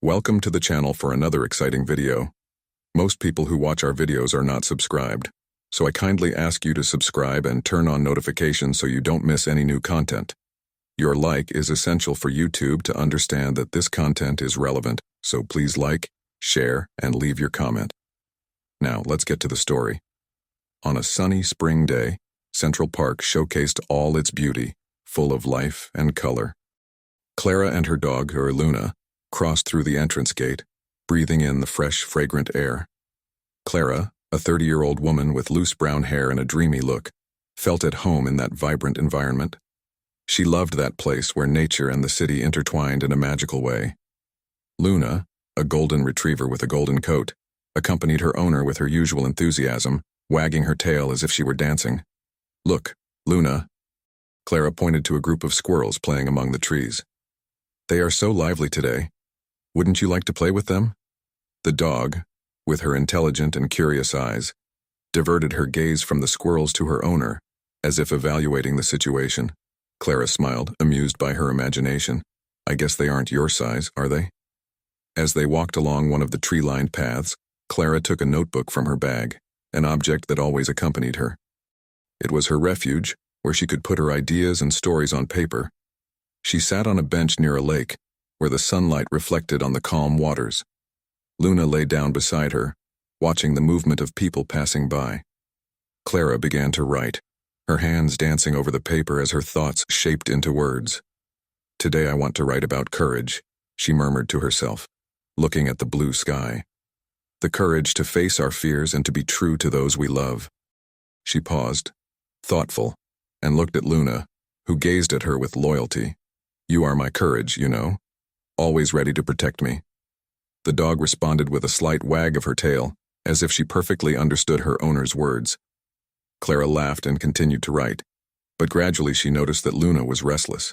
Welcome to the channel for another exciting video. Most people who watch our videos are not subscribed, so I kindly ask you to subscribe and turn on notifications so you don't miss any new content. Your like is essential for YouTube to understand that this content is relevant, so please like, share, and leave your comment. Now, let's get to the story. On a sunny spring day, Central Park showcased all its beauty, full of life and color. Clara and her dog, Luna, crossed through the entrance gate, breathing in the fresh, fragrant air. Clara, a 30-year-old woman with loose brown hair and a dreamy look, felt at home in that vibrant environment. She loved that place where nature and the city intertwined in a magical way. Luna, a golden retriever with a golden coat, accompanied her owner with her usual enthusiasm, wagging her tail as if she were dancing. "Look, Luna." Clara pointed to a group of squirrels playing among the trees. "They are so lively today. Wouldn't you like to play with them?" The dog, with her intelligent and curious eyes, diverted her gaze from the squirrels to her owner, as if evaluating the situation. Clara smiled, amused by her imagination. "I guess they aren't your size, are they?" As they walked along one of the tree-lined paths, Clara took a notebook from her bag, an object that always accompanied her. It was her refuge, where she could put her ideas and stories on paper. She sat on a bench near a lake, where the sunlight reflected on the calm waters. Luna lay down beside her, watching the movement of people passing by. Clara began to write, her hands dancing over the paper as her thoughts shaped into words. "Today I want to write about courage," she murmured to herself, looking at the blue sky. "The courage to face our fears and to be true to those we love." She paused, thoughtful, and looked at Luna, who gazed at her with loyalty. "You are my courage, you know, always ready to protect me." The dog responded with a slight wag of her tail, as if she perfectly understood her owner's words. Clara laughed and continued to write, but gradually she noticed that Luna was restless.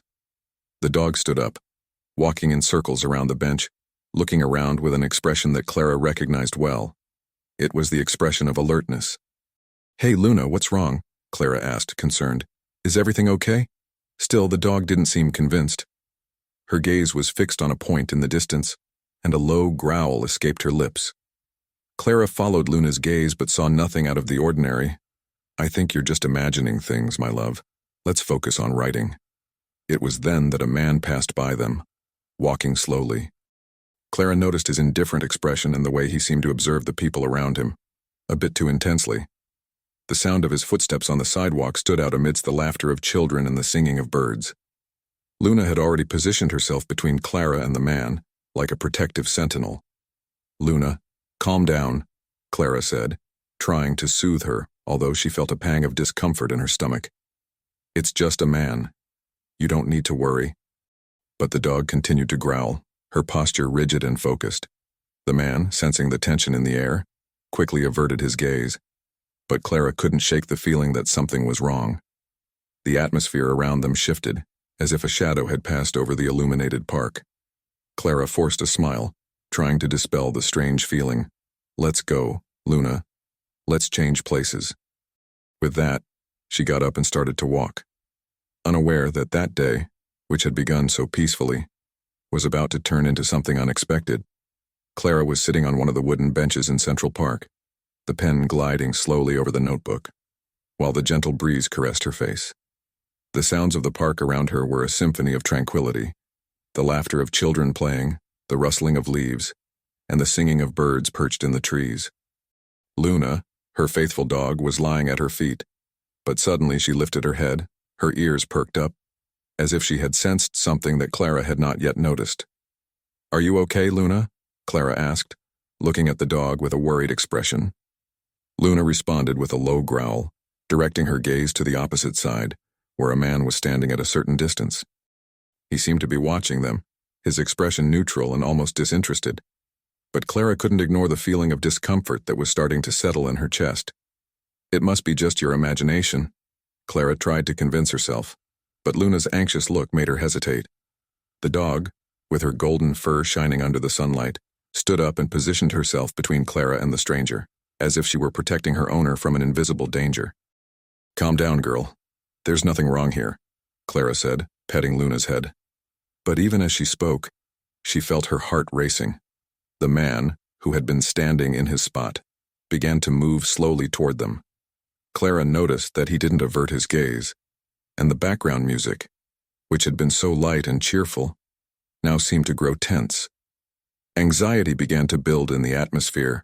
The dog stood up, walking in circles around the bench, looking around with an expression that Clara recognized well. It was the expression of alertness. "Hey Luna, what's wrong?" Clara asked, concerned. "Is everything okay?" Still, the dog didn't seem convinced. Her gaze was fixed on a point in the distance, and a low growl escaped her lips. Clara followed Luna's gaze but saw nothing out of the ordinary. "I think you're just imagining things, my love. Let's focus on writing." It was then that a man passed by them, walking slowly. Clara noticed his indifferent expression and the way he seemed to observe the people around him, a bit too intensely. The sound of his footsteps on the sidewalk stood out amidst the laughter of children and the singing of birds. Luna had already positioned herself between Clara and the man, like a protective sentinel. "Luna, calm down," Clara said, trying to soothe her, although she felt a pang of discomfort in her stomach. "It's just a man. You don't need to worry." But the dog continued to growl, her posture rigid and focused. The man, sensing the tension in the air, quickly averted his gaze. But Clara couldn't shake the feeling that something was wrong. The atmosphere around them shifted, as if a shadow had passed over the illuminated park. Clara forced a smile, trying to dispel the strange feeling. "Let's go, Luna. Let's change places." With that, she got up and started to walk, unaware that that day, which had begun so peacefully, was about to turn into something unexpected. Clara was sitting on one of the wooden benches in Central Park, the pen gliding slowly over the notebook, while the gentle breeze caressed her face. The sounds of the park around her were a symphony of tranquility, the laughter of children playing, the rustling of leaves, and the singing of birds perched in the trees. Luna, her faithful dog, was lying at her feet, but suddenly she lifted her head, her ears perked up, as if she had sensed something that Clara had not yet noticed. "Are you okay, Luna?" Clara asked, looking at the dog with a worried expression. Luna responded with a low growl, directing her gaze to the opposite side, where a man was standing at a certain distance. He seemed to be watching them, his expression neutral and almost disinterested. But Clara couldn't ignore the feeling of discomfort that was starting to settle in her chest. "It must be just your imagination," Clara tried to convince herself, but Luna's anxious look made her hesitate. The dog, with her golden fur shining under the sunlight, stood up and positioned herself between Clara and the stranger, as if she were protecting her owner from an invisible danger. "Calm down, girl. There's nothing wrong here," Clara said, petting Luna's head. But even as she spoke, she felt her heart racing. The man, who had been standing in his spot, began to move slowly toward them. Clara noticed that he didn't avert his gaze, and the background music, which had been so light and cheerful, now seemed to grow tense. Anxiety began to build in the atmosphere,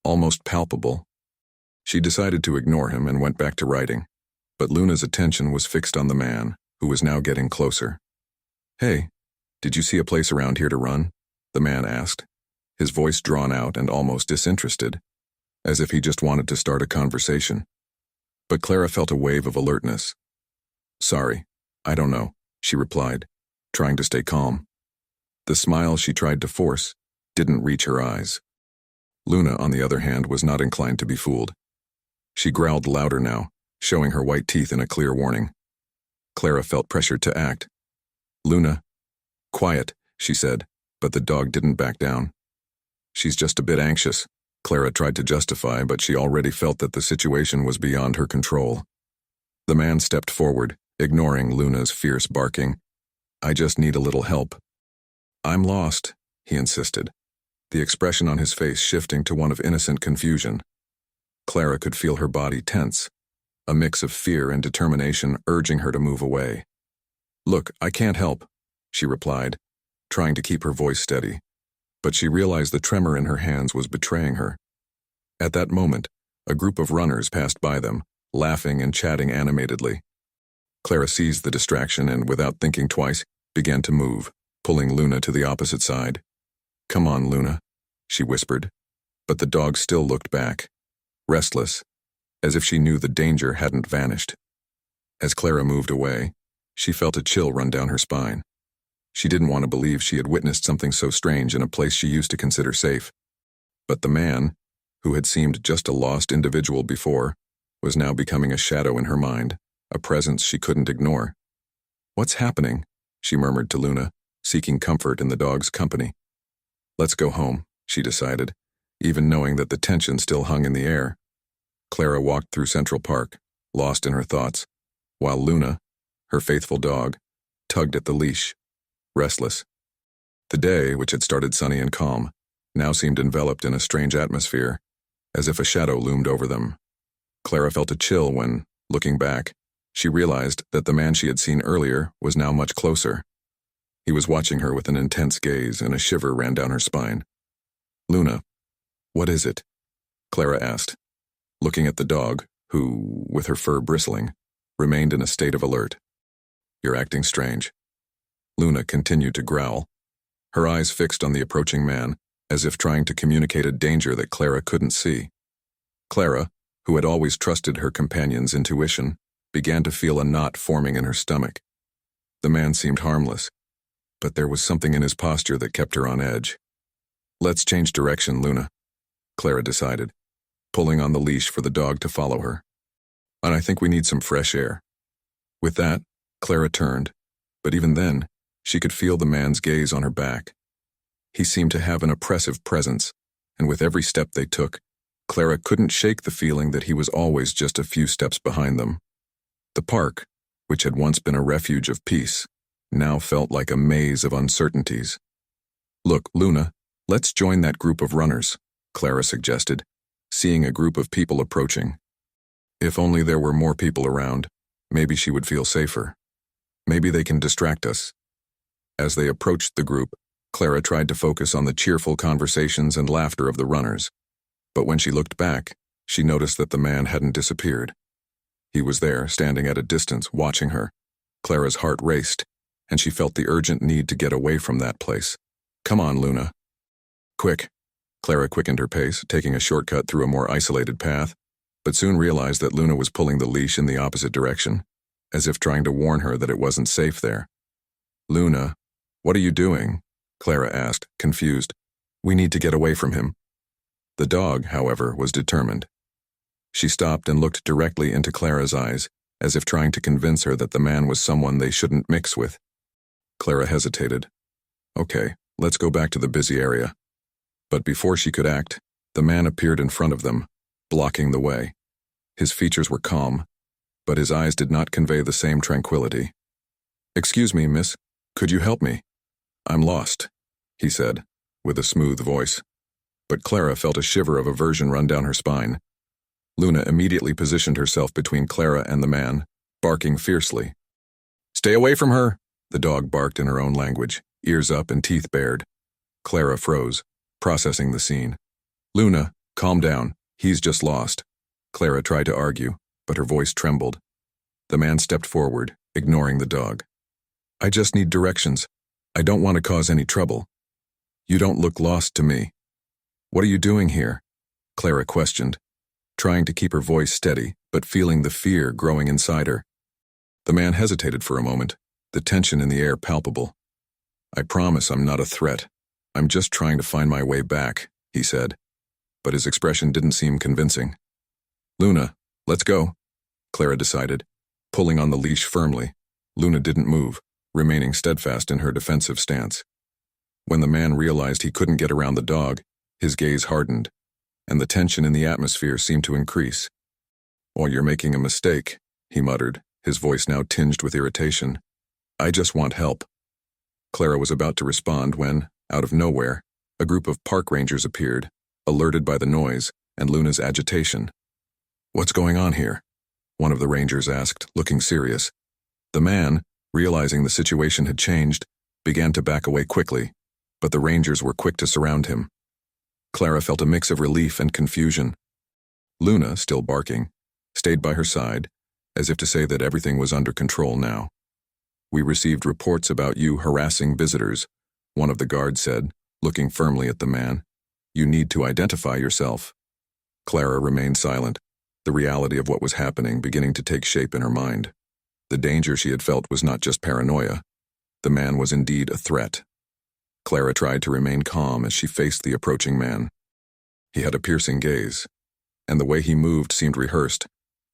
almost palpable. She decided to ignore him and went back to writing, but Luna's attention was fixed on the man, who was now getting closer. "Hey, did you see a place around here to run?" the man asked, his voice drawn out and almost disinterested, as if he just wanted to start a conversation. But Clara felt a wave of alertness. "Sorry, I don't know," she replied, trying to stay calm. The smile she tried to force didn't reach her eyes. Luna, on the other hand, was not inclined to be fooled. She growled louder now, showing her white teeth in a clear warning. Clara felt pressured to act. "Luna." "Quiet," she said, but the dog didn't back down. "She's just a bit anxious," Clara tried to justify, but she already felt that the situation was beyond her control. The man stepped forward, ignoring Luna's fierce barking. "I just need a little help." "I'm lost," he insisted, the expression on his face shifting to one of innocent confusion. Clara could feel her body tense, a mix of fear and determination urging her to move away. "Look, I can't help," she replied, trying to keep her voice steady, but she realized the tremor in her hands was betraying her. At that moment, a group of runners passed by them, laughing and chatting animatedly. Clara seized the distraction and, without thinking twice, began to move, pulling Luna to the opposite side. "Come on, Luna," she whispered, but the dog still looked back, restless, as if she knew the danger hadn't vanished. As Clara moved away, she felt a chill run down her spine. She didn't want to believe she had witnessed something so strange in a place she used to consider safe. But the man, who had seemed just a lost individual before, was now becoming a shadow in her mind, a presence she couldn't ignore. "What's happening?" she murmured to Luna, seeking comfort in the dog's company. "Let's go home," she decided, even knowing that the tension still hung in the air. Clara walked through Central Park, lost in her thoughts, while Luna, her faithful dog, tugged at the leash, restless. The day, which had started sunny and calm, now seemed enveloped in a strange atmosphere, as if a shadow loomed over them. Clara felt a chill when, looking back, she realized that the man she had seen earlier was now much closer. He was watching her with an intense gaze, and a shiver ran down her spine. "Luna, what is it?" Clara asked, looking at the dog, who, with her fur bristling, remained in a state of alert. "You're acting strange." Luna continued to growl, her eyes fixed on the approaching man, as if trying to communicate a danger that Clara couldn't see. Clara, who had always trusted her companion's intuition, began to feel a knot forming in her stomach. The man seemed harmless, but there was something in his posture that kept her on edge. "Let's change direction, Luna," Clara decided, pulling on the leash for the dog to follow her. "And I think we need some fresh air." With that, Clara turned, but even then, she could feel the man's gaze on her back. He seemed to have an oppressive presence, and with every step they took, Clara couldn't shake the feeling that he was always just a few steps behind them. The park, which had once been a refuge of peace, now felt like a maze of uncertainties. "Look, Luna, let's join that group of runners," Clara suggested, seeing a group of people approaching. If only there were more people around, maybe she would feel safer. Maybe they can distract us. As they approached the group, Clara tried to focus on the cheerful conversations and laughter of the runners. But when she looked back, she noticed that the man hadn't disappeared. He was there, standing at a distance, watching her. Clara's heart raced, and she felt the urgent need to get away from that place. "Come on, Luna." "Quick." Clara quickened her pace, taking a shortcut through a more isolated path, but soon realized that Luna was pulling the leash in the opposite direction, as if trying to warn her that it wasn't safe there. "Luna, what are you doing?" Clara asked, confused. "We need to get away from him." The dog, however, was determined. She stopped and looked directly into Clara's eyes, as if trying to convince her that the man was someone they shouldn't mix with. Clara hesitated. "Okay, let's go back to the busy area." But before she could act, the man appeared in front of them, blocking the way. His features were calm, but his eyes did not convey the same tranquility. "Excuse me, miss, could you help me? I'm lost," he said, with a smooth voice. but Clara felt a shiver of aversion run down her spine. Luna immediately positioned herself between Clara and the man, barking fiercely. "Stay away from her!" The dog barked in her own language, ears up and teeth bared. Clara froze, processing the scene. "Luna, calm down. He's just lost." Clara tried to argue, but her voice trembled. The man stepped forward, ignoring the dog. "I just need directions. I don't want to cause any trouble." "You don't look lost to me." "What are you doing here?" Clara questioned, trying to keep her voice steady, but feeling the fear growing inside her. The man hesitated for a moment, the tension in the air palpable. "I promise I'm not a threat. I'm just trying to find my way back," he said, but his expression didn't seem convincing. "Luna, let's go," Clara decided, pulling on the leash firmly. Luna didn't move, remaining steadfast in her defensive stance. When the man realized he couldn't get around the dog, his gaze hardened, and the tension in the atmosphere seemed to increase. "Oh, you're making a mistake," he muttered, his voice now tinged with irritation. "I just want help." Clara was about to respond when, out of nowhere, a group of park rangers appeared, alerted by the noise and Luna's agitation. "What's going on here?" one of the rangers asked, looking serious. The man, realizing the situation had changed, began to back away quickly, but the rangers were quick to surround him. Clara felt a mix of relief and confusion. Luna, still barking, stayed by her side, as if to say that everything was under control now. "We received reports about you harassing visitors," one of the guards said, looking firmly at the man. "You need to identify yourself." Clara remained silent, the reality of what was happening beginning to take shape in her mind. The danger she had felt was not just paranoia. The man was indeed a threat. Clara tried to remain calm as she faced the approaching man. He had a piercing gaze, and the way he moved seemed rehearsed,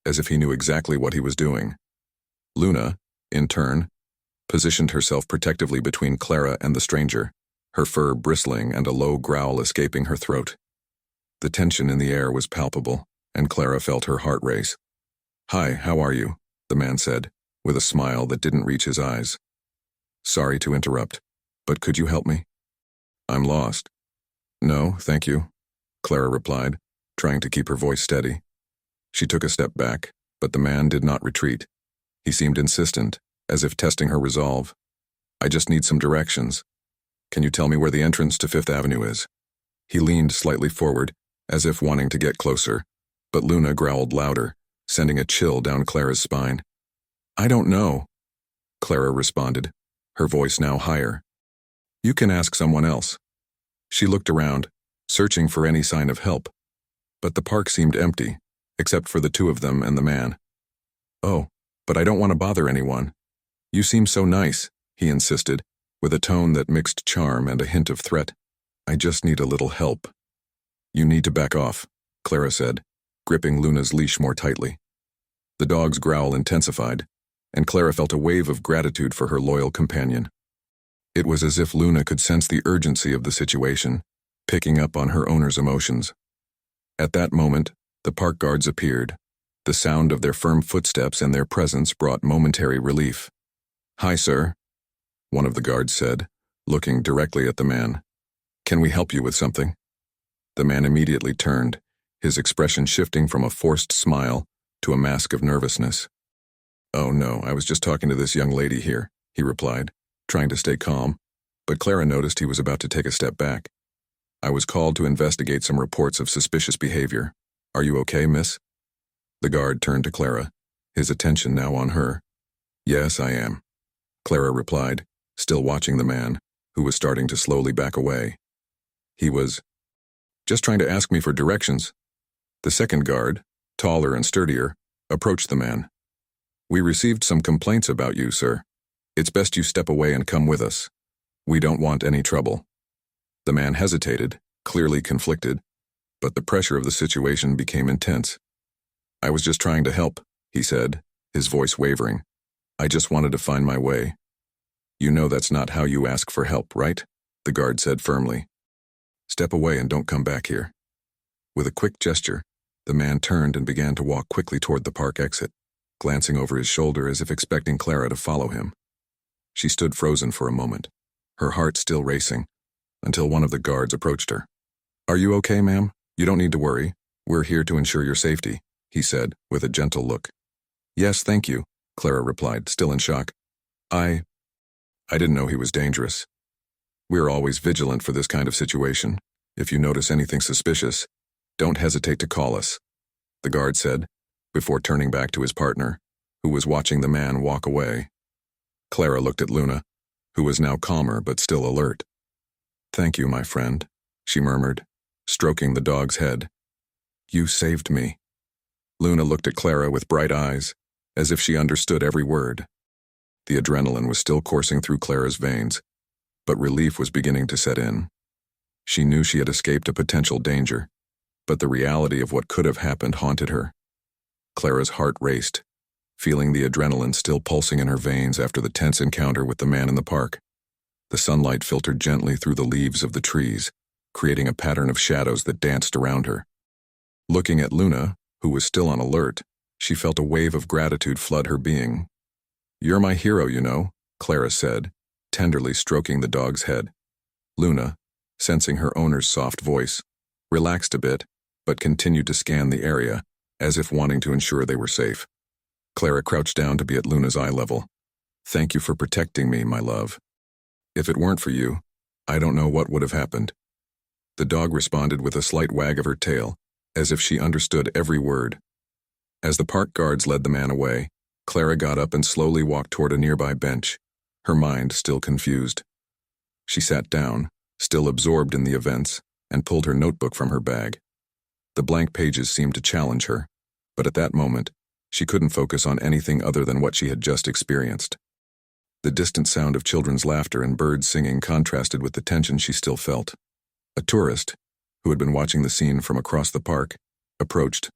as if he knew exactly what he was doing. Luna, in turn, positioned herself protectively between Clara and the stranger, her fur bristling and a low growl escaping her throat. The tension in the air was palpable, and Clara felt her heart race. "Hi, how are you?" the man said, with a smile that didn't reach his eyes. "Sorry to interrupt, but could you help me?" "I'm lost." "No, thank you," Clara replied, trying to keep her voice steady. She took a step back, but the man did not retreat. He seemed insistent, as if testing her resolve. "I just need some directions. Can you tell me where the entrance to Fifth Avenue is?" He leaned slightly forward, as if wanting to get closer, but Luna growled louder, sending a chill down Clara's spine. "I don't know," Clara responded, her voice now higher. "You can ask someone else." She looked around, searching for any sign of help, but the park seemed empty, except for the two of them and the man. "Oh, but I don't want to bother anyone. You seem so nice," he insisted, with a tone that mixed charm and a hint of threat. "I just need a little help." "You need to back off," Clara said, gripping Luna's leash more tightly. The dog's growl intensified, and Clara felt a wave of gratitude for her loyal companion. It was as if Luna could sense the urgency of the situation, picking up on her owner's emotions. At that moment, the park guards appeared. The sound of their firm footsteps and their presence brought momentary relief. "Hi, sir," one of the guards said, looking directly at the man. "Can we help you with something?" The man immediately turned, his expression shifting from a forced smile to a mask of nervousness. "Oh no, I was just talking to this young lady here," he replied, trying to stay calm, but Clara noticed he was about to take a step back. "I was called to investigate some reports of suspicious behavior. Are you okay, miss?" The guard turned to Clara, his attention now on her. "Yes, I am," Clara replied, still watching the man, who was starting to slowly back away. He was just trying to ask me for directions. The second guard, taller and sturdier, approached the man. "We received some complaints about you, sir. It's best you step away and come with us. We don't want any trouble." The man hesitated, clearly conflicted, but the pressure of the situation became intense. "I was just trying to help," he said, his voice wavering. "I just wanted to find my way." "You know that's not how you ask for help, right?" the guard said firmly. "Step away and don't come back here." With a quick gesture, the man turned and began to walk quickly toward the park exit, glancing over his shoulder as if expecting Clara to follow him. She stood frozen for a moment, her heart still racing, until one of the guards approached her. "Are you okay, ma'am? You don't need to worry. We're here to ensure your safety," he said, with a gentle look. "Yes, thank you," Clara replied, still in shock. I didn't know he was dangerous. We're always vigilant for this kind of situation. If you notice anything suspicious, don't hesitate to call us," the guard said, before turning back to his partner, who was watching the man walk away. Clara looked at Luna, who was now calmer but still alert. "Thank you, my friend," she murmured, stroking the dog's head. "You saved me." Luna looked at Clara with bright eyes, as if she understood every word. The adrenaline was still coursing through Clara's veins, but relief was beginning to set in. She knew she had escaped a potential danger, but the reality of what could have happened haunted her. Clara's heart raced, feeling the adrenaline still pulsing in her veins after the tense encounter with the man in the park. The sunlight filtered gently through the leaves of the trees, creating a pattern of shadows that danced around her. Looking at Luna, who was still on alert, she felt a wave of gratitude flood her being. "You're my hero, you know," Clara said, tenderly stroking the dog's head. Luna, sensing her owner's soft voice, relaxed a bit, but continued to scan the area, as if wanting to ensure they were safe. Clara crouched down to be at Luna's eye level. "Thank you for protecting me, my love. If it weren't for you, I don't know what would have happened." The dog responded with a slight wag of her tail, as if she understood every word. As the park guards led the man away, Clara got up and slowly walked toward a nearby bench, her mind still confused. She sat down, still absorbed in the events, and pulled her notebook from her bag. The blank pages seemed to challenge her, but at that moment, she couldn't focus on anything other than what she had just experienced. The distant sound of children's laughter and birds singing contrasted with the tension she still felt. A tourist, who had been watching the scene from across the park, approached.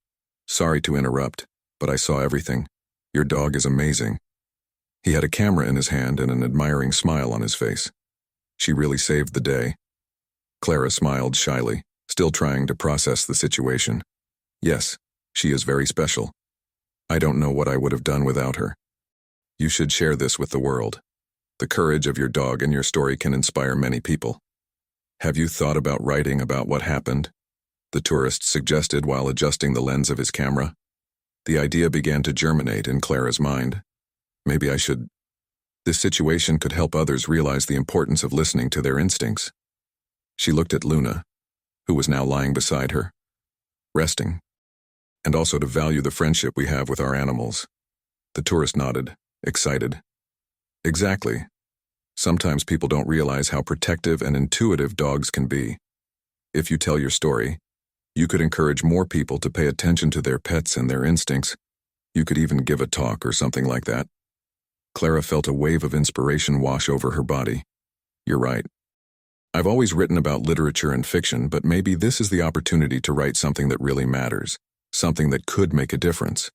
"Sorry to interrupt, but I saw everything. Your dog is amazing." He had a camera in his hand and an admiring smile on his face. "She really saved the day." Clara smiled shyly, still trying to process the situation. "Yes, she is very special. I don't know what I would have done without her. You should share this with the world. The courage of your dog and your story can inspire many people." "Have you thought about writing about what happened?" the tourist suggested while adjusting the lens of his camera. The idea began to germinate in Clara's mind. Maybe I should. This situation could help others realize the importance of listening to their instincts. She looked at Luna, who was now lying beside her, resting, and also to value the friendship we have with our animals. The tourist nodded, excited. "Exactly. Sometimes people don't realize how protective and intuitive dogs can be. If you tell your story, you could encourage more people to pay attention to their pets and their instincts. You could even give a talk or something like that." Clara felt a wave of inspiration wash over her body. "You're right. I've always written about literature and fiction, but maybe this is the opportunity to write something that really matters, something that could make a difference."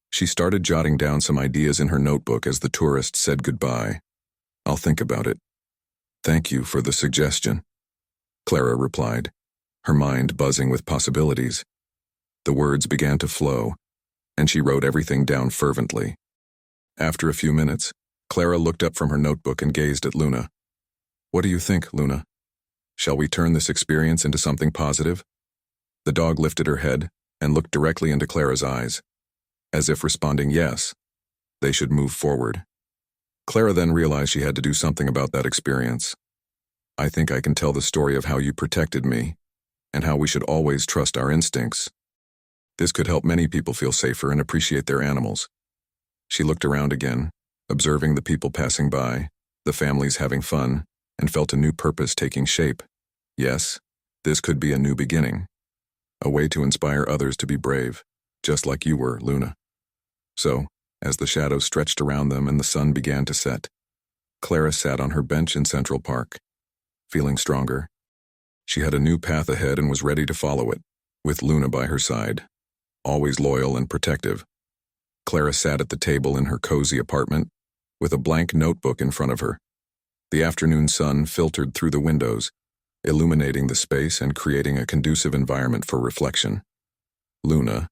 She started jotting down some ideas in her notebook as the tourist said goodbye. "I'll think about it." "Thank you for the suggestion," Clara replied, her mind buzzing with possibilities. The words began to flow, and she wrote everything down fervently. After a few minutes, Clara looked up from her notebook and gazed at Luna. "What do you think, Luna? Shall we turn this experience into something positive?" The dog lifted her head and looked directly into Clara's eyes, as if responding yes, they should move forward. Clara then realized she had to do something about that experience. "I think I can tell the story of how you protected me, and how we should always trust our instincts. This could help many people feel safer and appreciate their animals." She looked around again, observing the people passing by, the families having fun, and felt a new purpose taking shape. Yes, this could be a new beginning. A way to inspire others to be brave, just like you were, Luna. So, as the shadows stretched around them and the sun began to set, Clara sat on her bench in Central Park, feeling stronger. She had a new path ahead and was ready to follow it, with Luna by her side, always loyal and protective. Clara sat at the table in her cozy apartment, with a blank notebook in front of her. The afternoon sun filtered through the windows, illuminating the space and creating a conducive environment for reflection. Luna,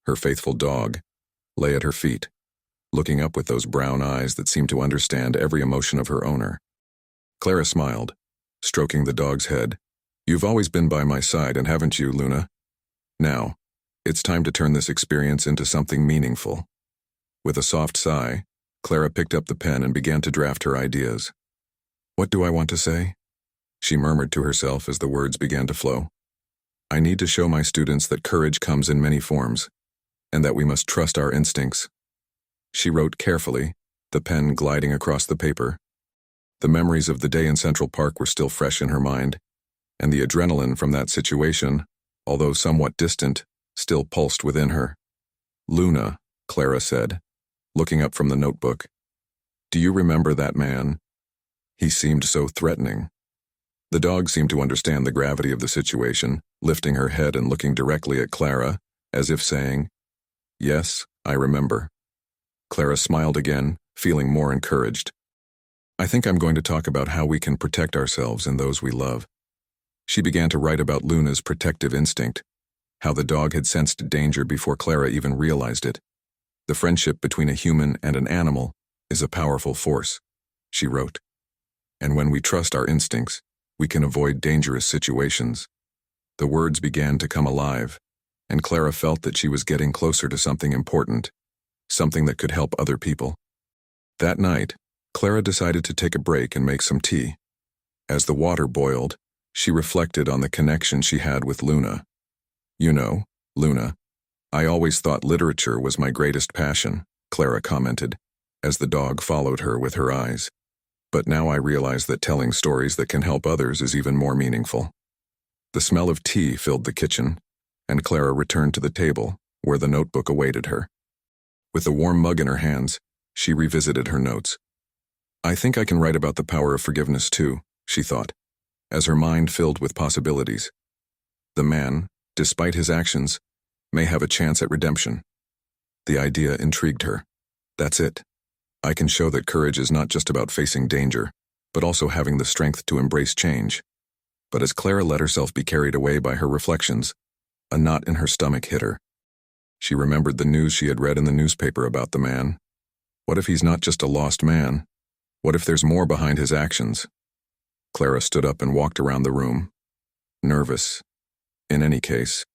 her faithful dog, lay at her feet, looking up with those brown eyes that seemed to understand every emotion of her owner. Clara smiled, stroking the dog's head, You've always been by my side, and haven't you, Luna? Now, it's time to turn this experience into something meaningful. With a soft sigh, Clara picked up the pen and began to draft her ideas. What do I want to say? She murmured to herself as the words began to flow. I need to show my students that courage comes in many forms, and that we must trust our instincts. She wrote carefully, the pen gliding across the paper. The memories of the day in Central Park were still fresh in her mind, and the adrenaline from that situation, although somewhat distant, still pulsed within her. Luna, Clara said, looking up from the notebook. Do you remember that man? He seemed so threatening. The dog seemed to understand the gravity of the situation, lifting her head and looking directly at Clara, as if saying, Yes, I remember. Clara smiled again, feeling more encouraged. I think I'm going to talk about how we can protect ourselves and those we love. She began to write about Luna's protective instinct, how the dog had sensed danger before Clara even realized it. The friendship between a human and an animal is a powerful force, she wrote. And when we trust our instincts, we can avoid dangerous situations. The words began to come alive, and Clara felt that she was getting closer to something important, something that could help other people. That night, Clara decided to take a break and make some tea. As the water boiled, she reflected on the connection she had with Luna. You know, Luna, I always thought literature was my greatest passion, Clara commented, as the dog followed her with her eyes. But now I realize that telling stories that can help others is even more meaningful. The smell of tea filled the kitchen, and Clara returned to the table, where the notebook awaited her. With the warm mug in her hands, she revisited her notes. I think I can write about the power of forgiveness too, she thought, as her mind filled with possibilities. The man, despite his actions, may have a chance at redemption. The idea intrigued her. That's it. I can show that courage is not just about facing danger, but also having the strength to embrace change. But as Clara let herself be carried away by her reflections, a knot in her stomach hit her. She remembered the news she had read in the newspaper about the man. What if he's not just a lost man? What if there's more behind his actions? Clara stood up and walked around the room, nervous. In any case,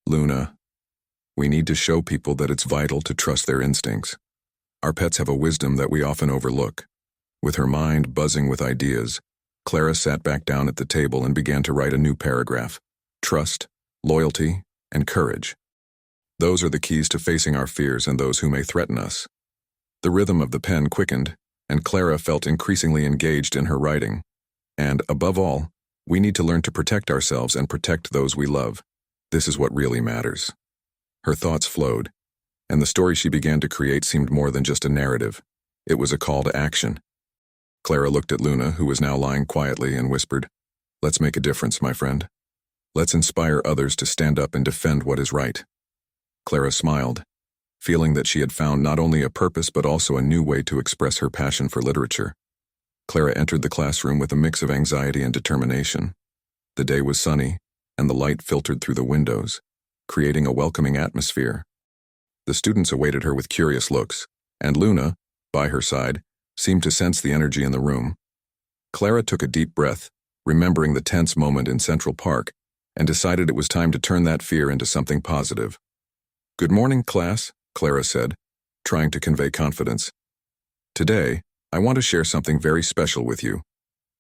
Luna, we need to show people that it's vital to trust their instincts. Our pets have a wisdom that we often overlook. With her mind buzzing with ideas, Clara sat back down at the table and began to write a new paragraph. Trust, loyalty, and courage. Those are the keys to facing our fears and those who may threaten us. The rhythm of the pen quickened, and Clara felt increasingly engaged in her writing. And, above all, we need to learn to protect ourselves and protect those we love. This is what really matters. Her thoughts flowed, and the story she began to create seemed more than just a narrative. It was a call to action. Clara looked at Luna, who was now lying quietly, and whispered, Let's make a difference, my friend. Let's inspire others to stand up and defend what is right. Clara smiled, feeling that she had found not only a purpose but also a new way to express her passion for literature. Clara entered the classroom with a mix of anxiety and determination. The day was sunny, and the light filtered through the windows, creating a welcoming atmosphere. The students awaited her with curious looks, and Luna, by her side, seemed to sense the energy in the room. Clara took a deep breath, remembering the tense moment in Central Park, and decided it was time to turn that fear into something positive. Good morning, class, Clara said, trying to convey confidence. Today, I want to share something very special with you.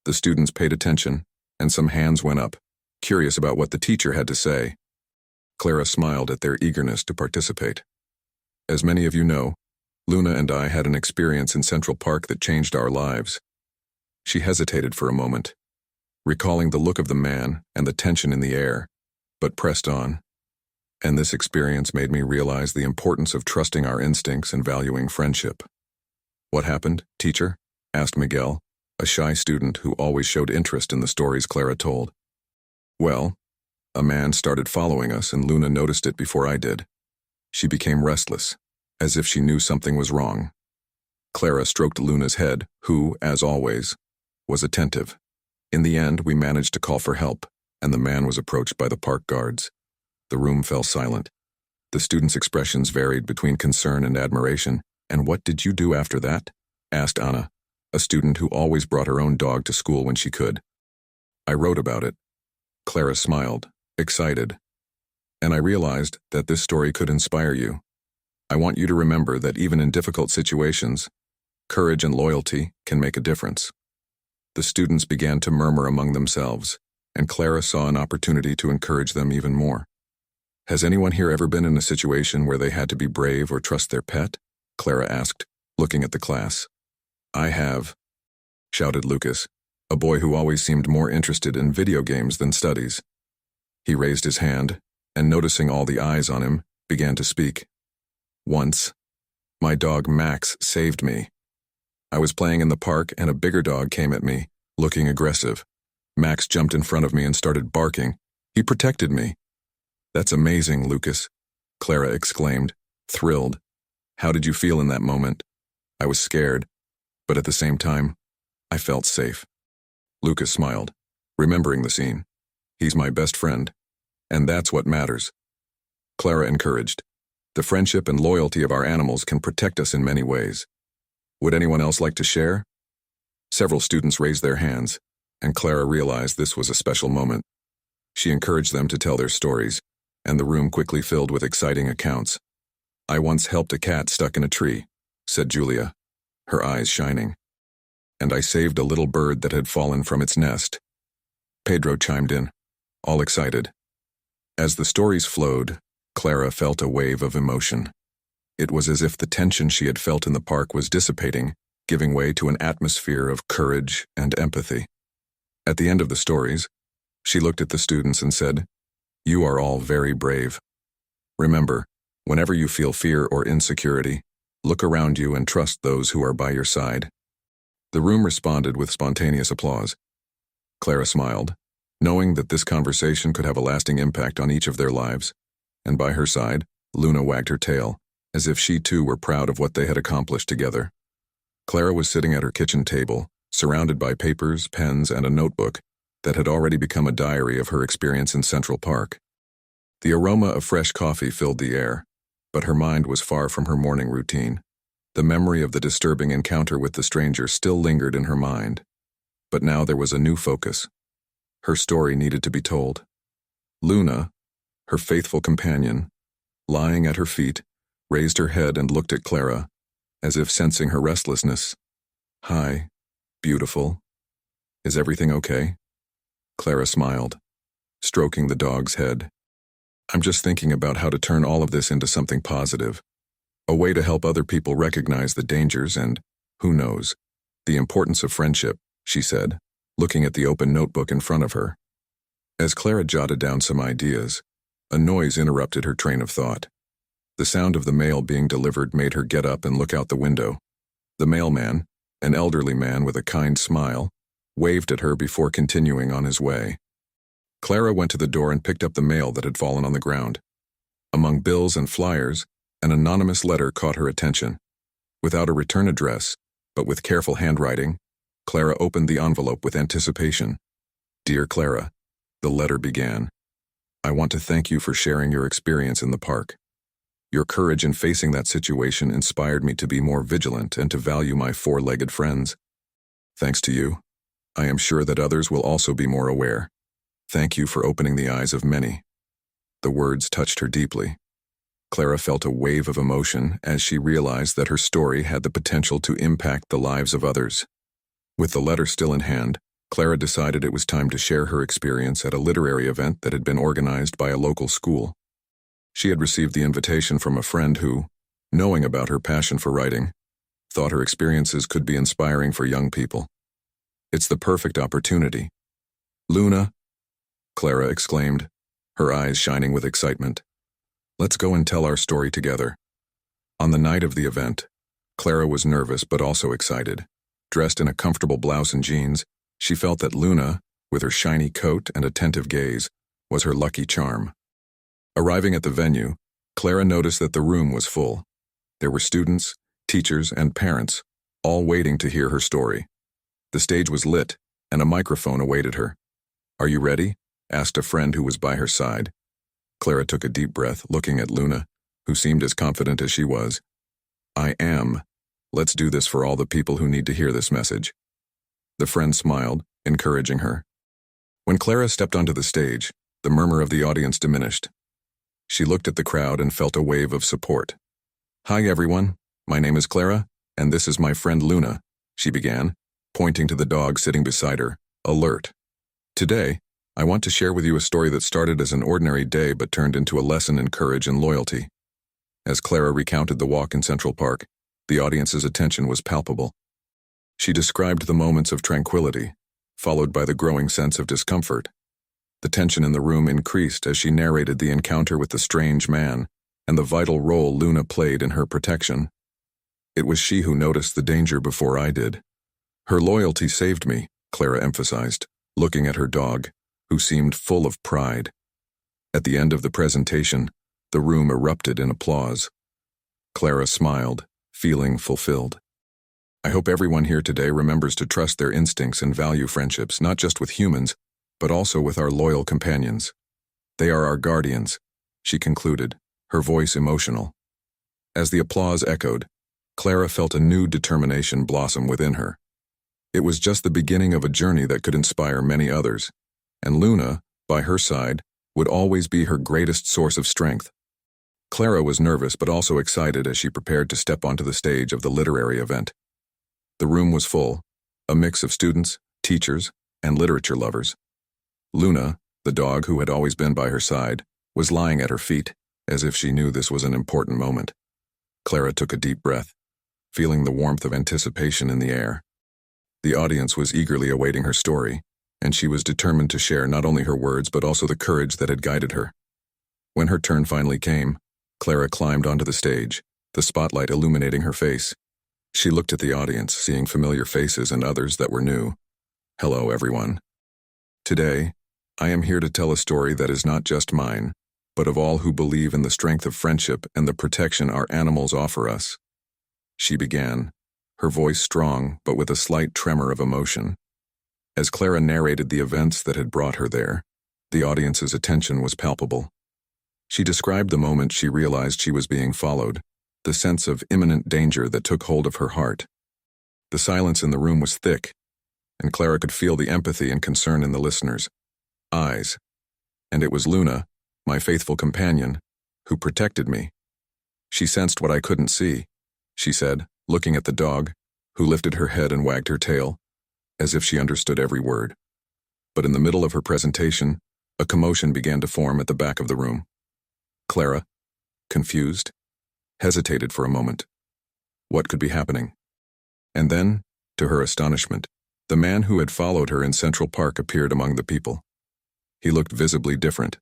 The students paid attention, and some hands went up, curious about what the teacher had to say. Clara smiled at their eagerness to participate. As many of you know, Luna and I had an experience in Central Park that changed our lives. She hesitated for a moment, recalling the look of the man and the tension in the air, but pressed on. And this experience made me realize the importance of trusting our instincts and valuing friendship. What happened, teacher? Asked Miguel, a shy student who always showed interest in the stories Clara told. Well, a man started following us and Luna noticed it before I did. She became restless, as if she knew something was wrong. Clara stroked Luna's head, who, as always, was attentive. In the end, we managed to call for help, and the man was approached by the park guards. The room fell silent. The students' expressions varied between concern and admiration. And what did you do after that? Asked Anna, a student who always brought her own dog to school when she could. I wrote about it. Clara smiled, excited. And I realized that this story could inspire you. I want you to remember that even in difficult situations, courage and loyalty can make a difference. The students began to murmur among themselves, and Clara saw an opportunity to encourage them even more. Has anyone here ever been in a situation where they had to be brave or trust their pet? Clara asked, looking at the class. I have, shouted Lucas, a boy who always seemed more interested in video games than studies. He raised his hand, and noticing all the eyes on him, began to speak. Once, my dog Max saved me. I was playing in the park and a bigger dog came at me, looking aggressive. Max jumped in front of me and started barking. He protected me. That's amazing, Lucas, Clara exclaimed, thrilled. How did you feel in that moment? I was scared, but at the same time, I felt safe. Lucas smiled, remembering the scene. He's my best friend, and that's what matters. Clara encouraged. The friendship and loyalty of our animals can protect us in many ways. Would anyone else like to share? Several students raised their hands, and Clara realized this was a special moment. She encouraged them to tell their stories, and the room quickly filled with exciting accounts. I once helped a cat stuck in a tree, said Julia, her eyes shining. And I saved a little bird that had fallen from its nest. Pedro chimed in, all excited. As the stories flowed, Clara felt a wave of emotion. It was as if the tension she had felt in the park was dissipating, giving way to an atmosphere of courage and empathy. At the end of the stories, she looked at the students and said, You are all very brave. Remember, whenever you feel fear or insecurity, look around you and trust those who are by your side. The room responded with spontaneous applause. Clara smiled, knowing that this conversation could have a lasting impact on each of their lives, and by her side, Luna wagged her tail, as if she too were proud of what they had accomplished together. Clara was sitting at her kitchen table, surrounded by papers, pens, and a notebook that had already become a diary of her experience in Central Park. The aroma of fresh coffee filled the air, but her mind was far from her morning routine. The memory of the disturbing encounter with the stranger still lingered in her mind. But now there was a new focus. Her story needed to be told. Luna, her faithful companion, lying at her feet, raised her head and looked at Clara, as if sensing her restlessness. Hi, beautiful. Is everything okay? Clara smiled, stroking the dog's head. I'm just thinking about how to turn all of this into something positive. A way to help other people recognize the dangers and, who knows, the importance of friendship, she said, looking at the open notebook in front of her. As Clara jotted down some ideas, a noise interrupted her train of thought. The sound of the mail being delivered made her get up and look out the window. The mailman, an elderly man with a kind smile, waved at her before continuing on his way. Clara went to the door and picked up the mail that had fallen on the ground. Among bills and flyers, an anonymous letter caught her attention. Without a return address, but with careful handwriting, Clara opened the envelope with anticipation. Dear Clara, the letter began. I want to thank you for sharing your experience in the park. Your courage in facing that situation inspired me to be more vigilant and to value my four-legged friends. Thanks to you, I am sure that others will also be more aware. Thank you for opening the eyes of many. The words touched her deeply. Clara felt a wave of emotion as she realized that her story had the potential to impact the lives of others. With the letter still in hand, Clara decided it was time to share her experience at a literary event that had been organized by a local school. She had received the invitation from a friend who, knowing about her passion for writing, thought her experiences could be inspiring for young people. It's the perfect opportunity. Luna, Clara exclaimed, her eyes shining with excitement. Let's go and tell our story together. On the night of the event, Clara was nervous but also excited. Dressed in a comfortable blouse and jeans, she felt that Luna, with her shiny coat and attentive gaze, was her lucky charm. Arriving at the venue, Clara noticed that the room was full. There were students, teachers, and parents, all waiting to hear her story. The stage was lit, and a microphone awaited her. Are you ready? Asked a friend who was by her side. Clara took a deep breath, looking at Luna, who seemed as confident as she was. I am. Let's do this for all the people who need to hear this message. The friend smiled, encouraging her. When Clara stepped onto the stage, the murmur of the audience diminished. She looked at the crowd and felt a wave of support. "Hi everyone, my name is Clara, and this is my friend Luna," she began, pointing to the dog sitting beside her, alert. "Today, I want to share with you a story that started as an ordinary day but turned into a lesson in courage and loyalty." As Clara recounted the walk in Central Park, the audience's attention was palpable. She described the moments of tranquility, followed by the growing sense of discomfort. The tension in the room increased as she narrated the encounter with the strange man and the vital role Luna played in her protection. "It was she who noticed the danger before I did. Her loyalty saved me," Clara emphasized, looking at her dog, who seemed full of pride. At the end of the presentation, the room erupted in applause. Clara smiled, feeling fulfilled. "I hope everyone here today remembers to trust their instincts and value friendships, not just with humans, but also with our loyal companions. They are our guardians," she concluded, her voice emotional. As the applause echoed, Clara felt a new determination blossom within her. It was just the beginning of a journey that could inspire many others, and Luna, by her side, would always be her greatest source of strength. Clara was nervous but also excited as she prepared to step onto the stage of the literary event. The room was full, a mix of students, teachers, and literature lovers. Luna, the dog who had always been by her side, was lying at her feet, as if she knew this was an important moment. Clara took a deep breath, feeling the warmth of anticipation in the air. The audience was eagerly awaiting her story, and she was determined to share not only her words but also the courage that had guided her. When her turn finally came, Clara climbed onto the stage, the spotlight illuminating her face. She looked at the audience, seeing familiar faces and others that were new. "Hello, everyone. Today, I am here to tell a story that is not just mine, but of all who believe in the strength of friendship and the protection our animals offer us," she began, her voice strong but with a slight tremor of emotion. As Clara narrated the events that had brought her there, the audience's attention was palpable. She described the moment she realized she was being followed, the sense of imminent danger that took hold of her heart. The silence in the room was thick, and Clara could feel the empathy and concern in the listeners' eyes. And it was Luna, my faithful companion, who protected me. "She sensed what I couldn't see," she said, looking at the dog, who lifted her head and wagged her tail, as if she understood every word. But in the middle of her presentation, a commotion began to form at the back of the room. Clara, confused, hesitated for a moment. What could be happening? And then, to her astonishment, the man who had followed her in Central Park appeared among the people. He looked visibly different,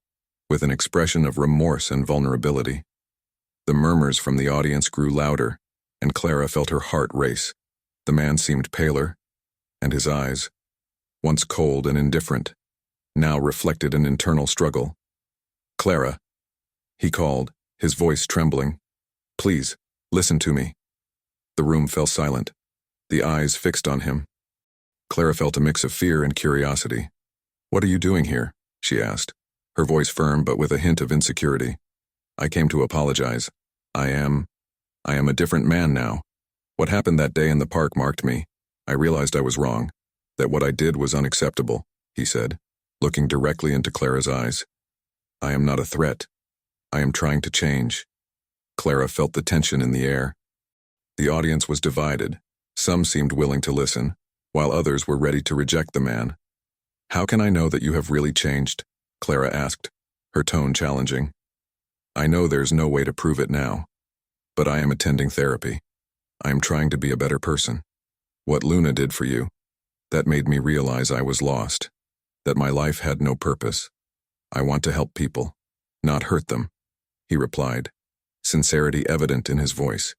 with an expression of remorse and vulnerability. The murmurs from the audience grew louder, and Clara felt her heart race. The man seemed paler, and his eyes, once cold and indifferent, now reflected an internal struggle. "Clara," he called, his voice trembling. "Please, listen to me." The room fell silent, the eyes fixed on him. Clara felt a mix of fear and curiosity. "What are you doing here?" she asked, her voice firm but with a hint of insecurity. "I came to apologize. I am a different man now. What happened that day in the park marked me. I realized I was wrong, that what I did was unacceptable," he said, looking directly into Clara's eyes. "I am not a threat. I am trying to change." Clara felt the tension in the air. The audience was divided. Some seemed willing to listen, while others were ready to reject the man. "How can I know that you have really changed?" Clara asked, her tone challenging. "I know there's no way to prove it now, but I am attending therapy. I am trying to be a better person. What Luna did for you, that made me realize I was lost, that my life had no purpose. I want to help people, not hurt them," he replied, sincerity evident in his voice.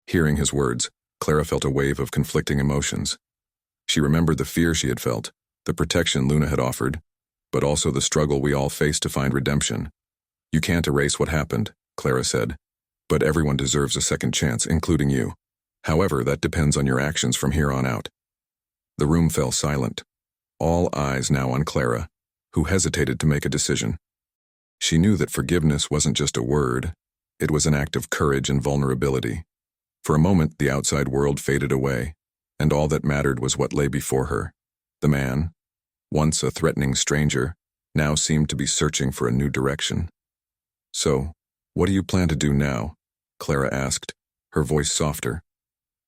Hearing his words, Clara felt a wave of conflicting emotions. She remembered the fear she had felt, the protection Luna had offered, but also the struggle we all face to find redemption. "You can't erase what happened," Clara said, "but everyone deserves a second chance, including you. However, that depends on your actions from here on out." The room fell silent, all eyes now on Clara, who hesitated to make a decision. She knew that forgiveness wasn't just a word, it was an act of courage and vulnerability. For a moment, the outside world faded away, and all that mattered was what lay before her. The man, once a threatening stranger, now seemed to be searching for a new direction. "So, what do you plan to do now?" Clara asked, her voice softer.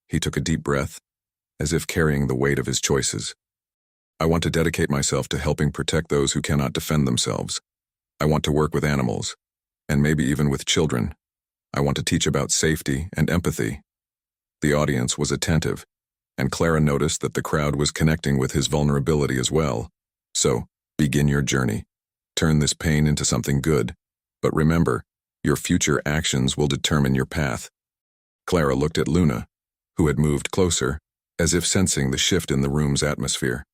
He took a deep breath, as if carrying the weight of his choices. "I want to dedicate myself to helping protect those who cannot defend themselves. I want to work with animals, and maybe even with children. I want to teach about safety and empathy." The audience was attentive, and Clara noticed that the crowd was connecting with his vulnerability as well. "So, begin your journey. Turn this pain into something good. But remember, your future actions will determine your path." Clara looked at Luna, who had moved closer, as if sensing the shift in the room's atmosphere.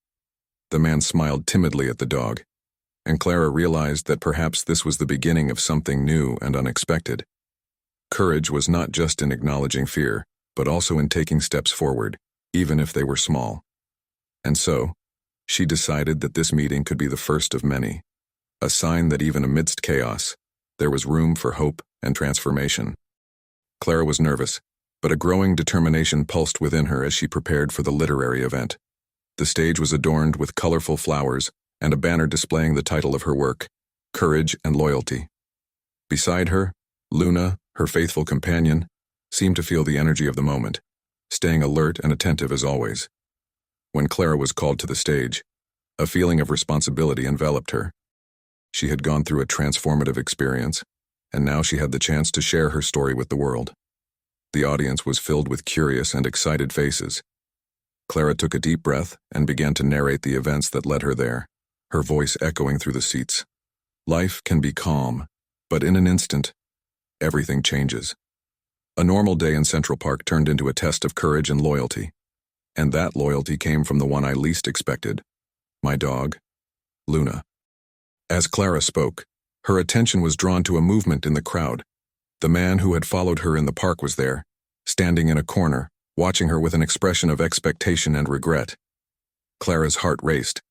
The man smiled timidly at the dog, and Clara realized that perhaps this was the beginning of something new and unexpected. Courage was not just in acknowledging fear, but also in taking steps forward, even if they were small. And so, she decided that this meeting could be the first of many, a sign that even amidst chaos, there was room for hope and transformation. Clara was nervous, but a growing determination pulsed within her as she prepared for the literary event. The stage was adorned with colorful flowers and a banner displaying the title of her work, Courage and Loyalty. Beside her, Luna, her faithful companion, seemed to feel the energy of the moment, staying alert and attentive as always. When Clara was called to the stage, a feeling of responsibility enveloped her. She had gone through a transformative experience, and now she had the chance to share her story with the world. The audience was filled with curious and excited faces. Clara took a deep breath and began to narrate the events that led her there, her voice echoing through the seats. Life can be calm, but in an instant, everything changes. A normal day in Central Park turned into a test of courage and loyalty. And that loyalty came from the one I least expected, my dog, Luna. As Clara spoke, her attention was drawn to a movement in the crowd. The man who had followed her in the park was there, standing in a corner, watching her with an expression of expectation and regret. Clara's heart raced,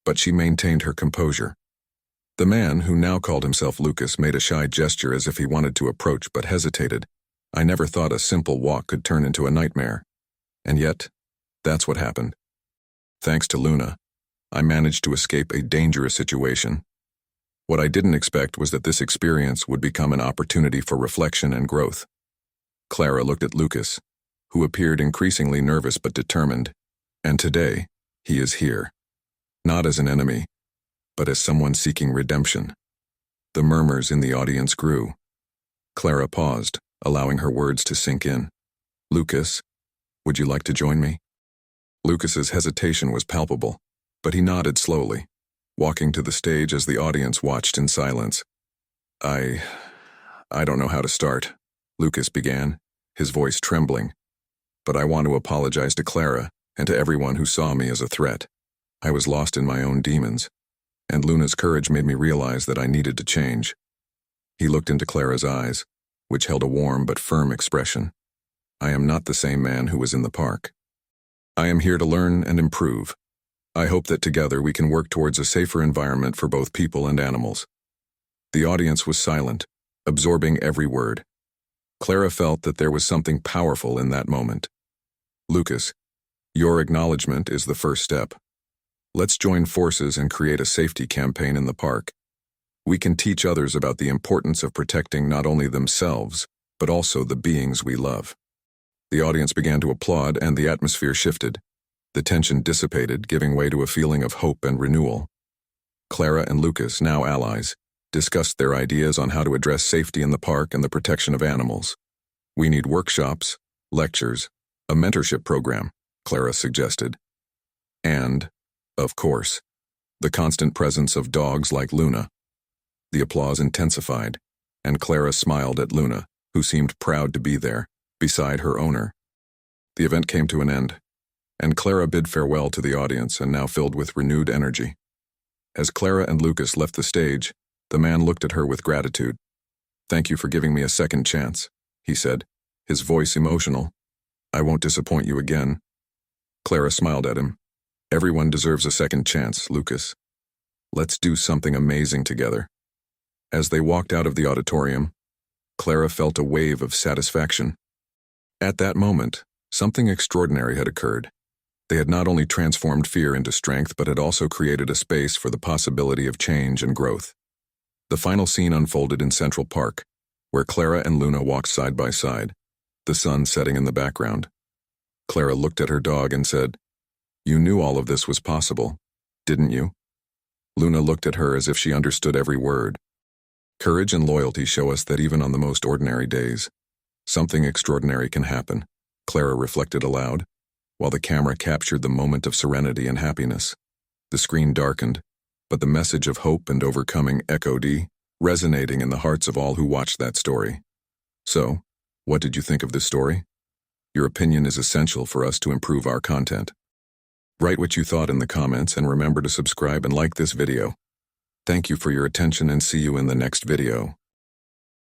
but she maintained her composure. The man, who now called himself Lucas, made a shy gesture as if he wanted to approach but hesitated. I never thought a simple walk could turn into a nightmare. And yet, that's what happened. Thanks to Luna, I managed to escape a dangerous situation. What I didn't expect was that this experience would become an opportunity for reflection and growth. Clara looked at Lucas, who appeared increasingly nervous but determined, and today, he is here. Not as an enemy, but as someone seeking redemption. The murmurs in the audience grew. Clara paused, allowing her words to sink in. "Lucas, would you like to join me?" Lucas's hesitation was palpable, but he nodded slowly, walking to the stage as the audience watched in silence. I don't know how to start," Lucas began, his voice trembling. "But I want to apologize to Clara and to everyone who saw me as a threat. I was lost in my own demons, and Luna's courage made me realize that I needed to change." He looked into Clara's eyes, which held a warm but firm expression. "I am not the same man who was in the park. I am here to learn and improve. I hope that together we can work towards a safer environment for both people and animals." The audience was silent, absorbing every word. Clara felt that there was something powerful in that moment. "Lucas, your acknowledgement is the first step. Let's join forces and create a safety campaign in the park. We can teach others about the importance of protecting not only themselves, but also the beings we love." The audience began to applaud, and the atmosphere shifted. The tension dissipated, giving way to a feeling of hope and renewal. Clara and Lucas, now allies, discussed their ideas on how to address safety in the park and the protection of animals. "We need workshops, lectures, a mentorship program," Clara suggested. And, of course, the constant presence of dogs like Luna. The applause intensified, and Clara smiled at Luna, who seemed proud to be there, beside her owner. The event came to an end, and Clara bid farewell to the audience, and now filled with renewed energy. As Clara and Lucas left the stage, the man looked at her with gratitude. "Thank you for giving me a second chance," he said, his voice emotional. "I won't disappoint you again." Clara smiled at him. "Everyone deserves a second chance, Lucas. Let's do something amazing together." As they walked out of the auditorium, Clara felt a wave of satisfaction. At that moment, something extraordinary had occurred. They had not only transformed fear into strength, but had also created a space for the possibility of change and growth. The final scene unfolded in Central Park, where Clara and Luna walked side by side, the sun setting in the background. Clara looked at her dog and said, "You knew all of this was possible, didn't you?" Luna looked at her as if she understood every word. Courage and loyalty show us that even on the most ordinary days, something extraordinary can happen, Clara reflected aloud, while the camera captured the moment of serenity and happiness. The screen darkened, but the message of hope and overcoming echoed, resonating in the hearts of all who watched that story. So, what did you think of this story? Your opinion is essential for us to improve our content. Write what you thought in the comments and remember to subscribe and like this video. Thank you for your attention and see you in the next video.